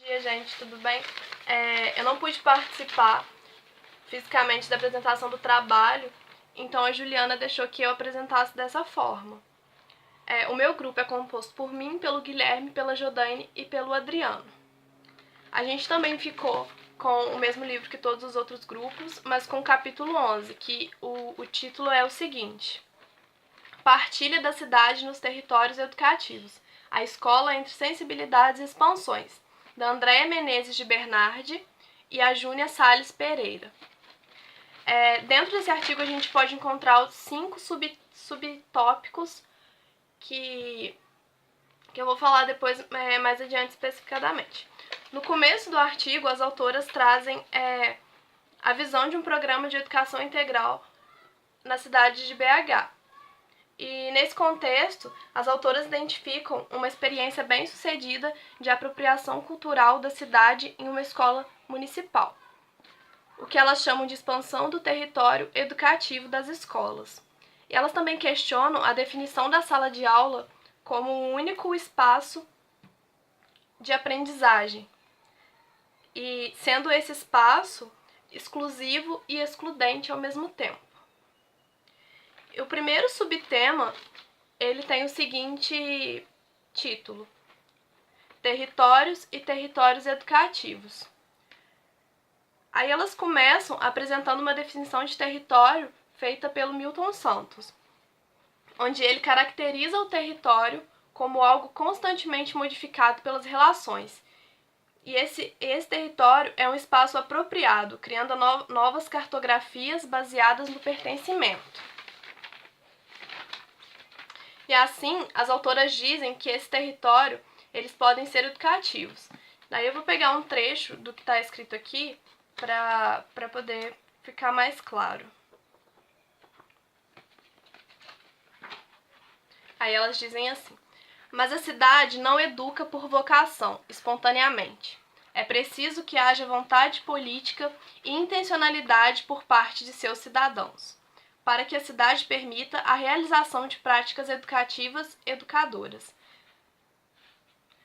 Dia, gente, tudo bem? Eu não pude participar fisicamente da apresentação do trabalho, então a Juliana deixou que eu apresentasse dessa forma. O meu grupo é composto por mim, pelo Guilherme, pela Jodaine e pelo Adriano. A gente também ficou com o mesmo livro que todos os outros grupos, mas com o capítulo 11, que o título é o seguinte: Partilha da cidade nos territórios educativos. A escola entre sensibilidades e expansões, da Andréia Menezes de Bernardi e a Júnia Salles Pereira. Dentro desse artigo a gente pode encontrar os 5 subtópicos que eu vou falar depois mais adiante especificadamente. No começo do artigo, as autoras trazem a visão de um programa de educação integral na cidade de BH. E nesse contexto, as autoras identificam uma experiência bem-sucedida de apropriação cultural da cidade em uma escola municipal, o que elas chamam de expansão do território educativo das escolas. E elas também questionam a definição da sala de aula como um único espaço de aprendizagem, e sendo esse espaço exclusivo e excludente ao mesmo tempo. O primeiro subtema, ele tem o seguinte título: Territórios e territórios educativos. Aí elas começam apresentando uma definição de território feita pelo Milton Santos, onde ele caracteriza o território como algo constantemente modificado pelas relações. E esse território é um espaço apropriado, criando novas cartografias baseadas no pertencimento. E assim, as autoras dizem que esse território, eles podem ser educativos. Daí eu vou pegar um trecho do que está escrito aqui para poder ficar mais claro. Aí elas dizem assim: mas a cidade não educa por vocação, espontaneamente. É preciso que haja vontade política e intencionalidade por parte de seus cidadãos, para que a cidade permita a realização de práticas educativas educadoras.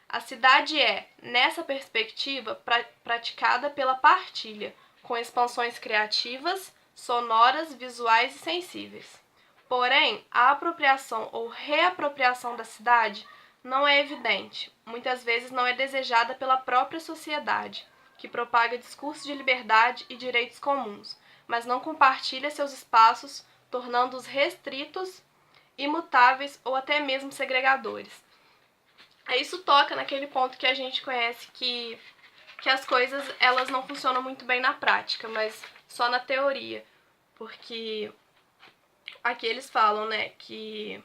A cidade é, nessa perspectiva, praticada pela partilha, com expansões criativas, sonoras, visuais e sensíveis. Porém, a apropriação ou reapropriação da cidade não é evidente, muitas vezes não é desejada pela própria sociedade, que propaga discursos de liberdade e direitos comuns, mas não compartilha seus espaços, tornando-os restritos, imutáveis ou até mesmo segregadores. Isso toca naquele ponto que a gente conhece que as coisas elas não funcionam muito bem na prática, mas só na teoria, porque aqui eles falam, né, que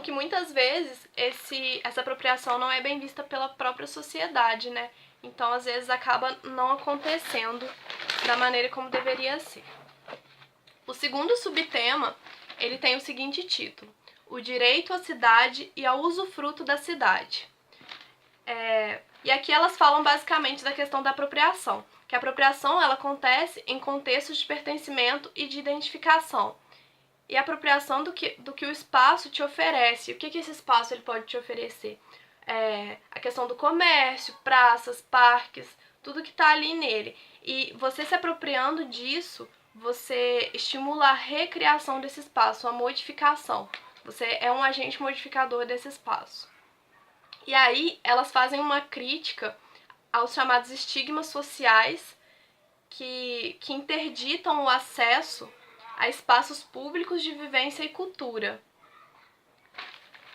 muitas vezes essa apropriação não é bem vista pela própria sociedade, né? Então, às vezes, acaba não acontecendo da maneira como deveria ser. O segundo subtema, ele tem o seguinte título: O direito à cidade e ao usufruto da cidade. E aqui elas falam basicamente da questão da apropriação, que a apropriação ela acontece em contextos de pertencimento e de identificação, e a apropriação do que o espaço te oferece. O que esse espaço ele pode te oferecer? A questão do comércio, praças, parques, tudo que está ali nele. E você se apropriando disso, você estimula a recriação desse espaço, a modificação. Você é um agente modificador desse espaço. E aí elas fazem uma crítica aos chamados estigmas sociais que interditam o acesso a espaços públicos de vivência e cultura.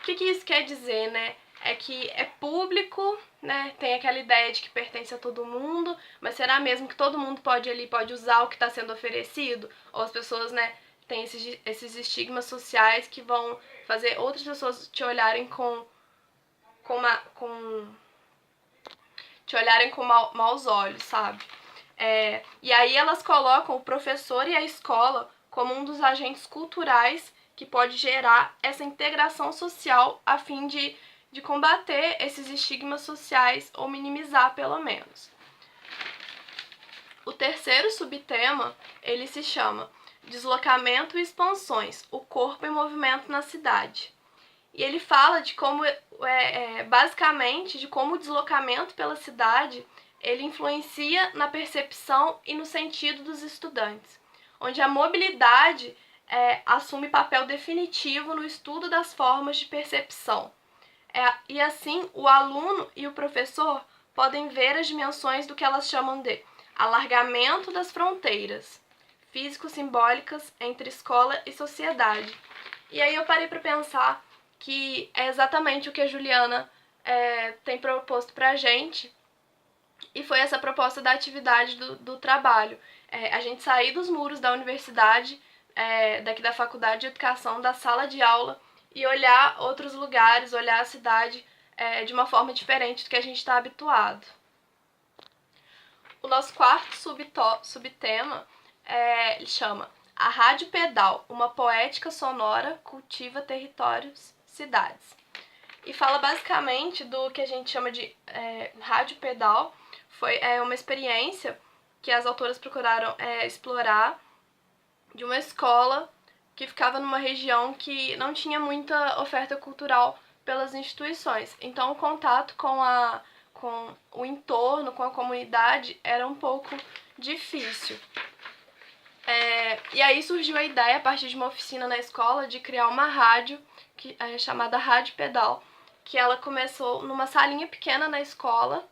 O que isso quer dizer, né? É que é público, né? Tem aquela ideia de que pertence a todo mundo, mas será mesmo que todo mundo pode usar o que está sendo oferecido? Ou as pessoas, né, têm esses estigmas sociais que vão fazer outras pessoas te olharem com maus olhos, sabe? E aí elas colocam o professor e a escola como um dos agentes culturais que pode gerar essa integração social a fim de combater esses estigmas sociais ou minimizar, pelo menos. O terceiro subtema, ele se chama Deslocamento e expansões, o corpo em movimento na cidade. E ele fala de como, basicamente, de como o deslocamento pela cidade ele influencia na percepção e no sentido dos estudantes, onde a mobilidade assume papel definitivo no estudo das formas de percepção. E assim, o aluno e o professor podem ver as dimensões do que elas chamam de alargamento das fronteiras físico-simbólicas entre escola e sociedade. E aí eu parei para pensar que é exatamente o que a Juliana tem proposto pra gente, e foi essa proposta da atividade do trabalho. A gente sair dos muros da universidade, daqui da Faculdade de Educação, da sala de aula, e olhar outros lugares, olhar a cidade de uma forma diferente do que a gente está habituado. O nosso quarto subtema chama A Rádio Pedal, uma poética sonora cultiva territórios, cidades. E fala basicamente do que a gente chama de rádio pedal. Foi uma experiência que as autoras procuraram explorar de uma escola que ficava numa região que não tinha muita oferta cultural pelas instituições. Então o contato com o entorno, com a comunidade, era um pouco difícil. E aí surgiu a ideia, a partir de uma oficina na escola, de criar uma rádio chamada Rádio Pedal, que ela começou numa salinha pequena na escola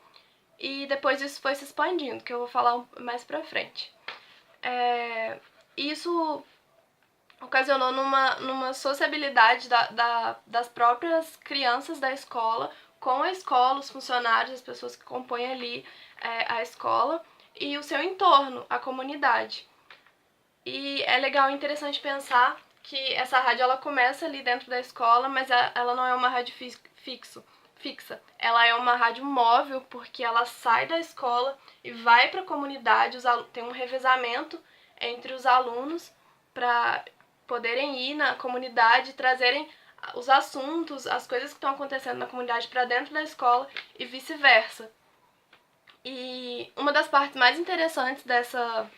e depois isso foi se expandindo, que eu vou falar mais pra frente. Isso ocasionou numa sociabilidade das próprias crianças da escola com a escola, os funcionários, as pessoas que compõem ali a escola e o seu entorno, a comunidade. E é legal e interessante pensar que essa rádio ela começa ali dentro da escola, mas ela não é uma rádio fixa. Ela é uma rádio móvel, porque ela sai da escola e vai para a comunidade. Tem um revezamento entre os alunos para poderem ir na comunidade e trazerem os assuntos, as coisas que estão acontecendo na comunidade para dentro da escola e vice-versa. E uma das partes mais interessantes dessa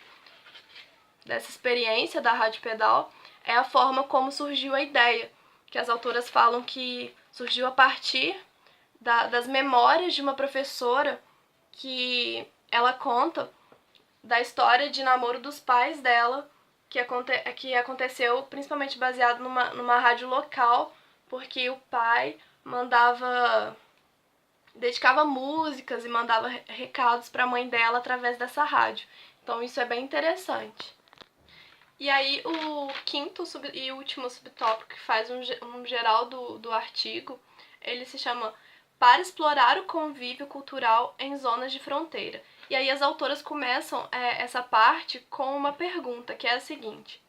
experiência da Rádio Pedal é a forma como surgiu a ideia, que as autoras falam que surgiu a partir das memórias de uma professora, que ela conta da história de namoro dos pais dela, que aconteceu principalmente baseado numa rádio local, porque o pai dedicava músicas e mandava recados para a mãe dela através dessa rádio. Então isso é bem interessante. E aí o quinto e último subtópico, que faz um geral do artigo, ele se chama Para explorar o convívio cultural em zonas de fronteira. E aí as autoras começam essa parte com uma pergunta, que é a seguinte: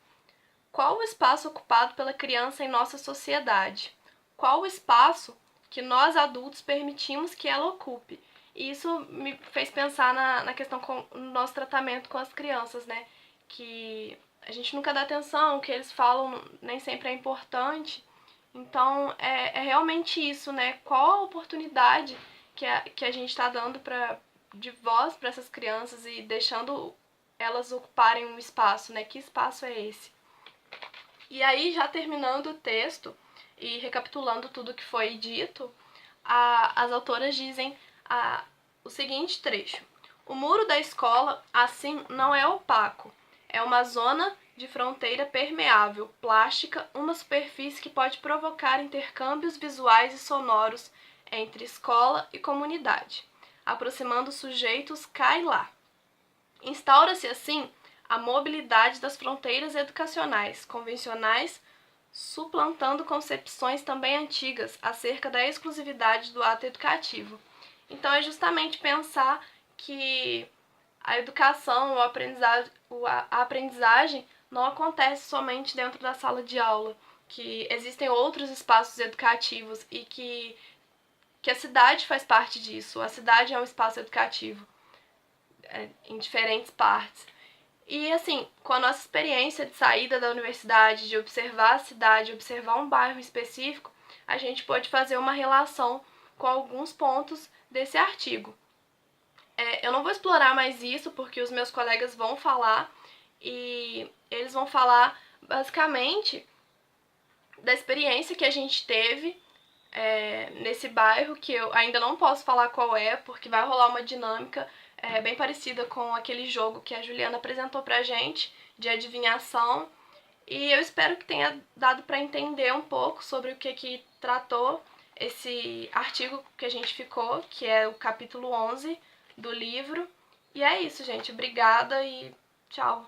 qual o espaço ocupado pela criança em nossa sociedade? Qual o espaço que nós adultos permitimos que ela ocupe? E isso me fez pensar na questão no nosso tratamento com as crianças, né? Que a gente nunca dá atenção, o que eles falam nem sempre é importante. Então, é realmente isso, né? Qual a oportunidade que a gente está dando de voz para essas crianças e deixando elas ocuparem um espaço, né? Que espaço é esse? E aí, já terminando o texto e recapitulando tudo que foi dito, as autoras dizem o seguinte trecho: o muro da escola, assim, não é opaco. É uma zona de fronteira permeável, plástica, uma superfície que pode provocar intercâmbios visuais e sonoros entre escola e comunidade. Aproximando os sujeitos, cai lá. Instaura-se, assim, a mobilidade das fronteiras educacionais, convencionais, suplantando concepções também antigas acerca da exclusividade do ato educativo. Então, é justamente pensar que a educação, a aprendizagem não acontece somente dentro da sala de aula, que existem outros espaços educativos e que a cidade faz parte disso. A cidade é um espaço educativo em diferentes partes. E assim, com a nossa experiência de saída da universidade, de observar a cidade, observar um bairro específico, a gente pode fazer uma relação com alguns pontos desse artigo. Eu não vou explorar mais isso porque os meus colegas vão falar, e eles vão falar basicamente da experiência que a gente teve nesse bairro, que eu ainda não posso falar qual é, porque vai rolar uma dinâmica bem parecida com aquele jogo que a Juliana apresentou pra gente, de adivinhação. E eu espero que tenha dado para entender um pouco sobre o que tratou esse artigo que a gente ficou, que é o capítulo 11 do livro. E é isso, gente. Obrigada e tchau!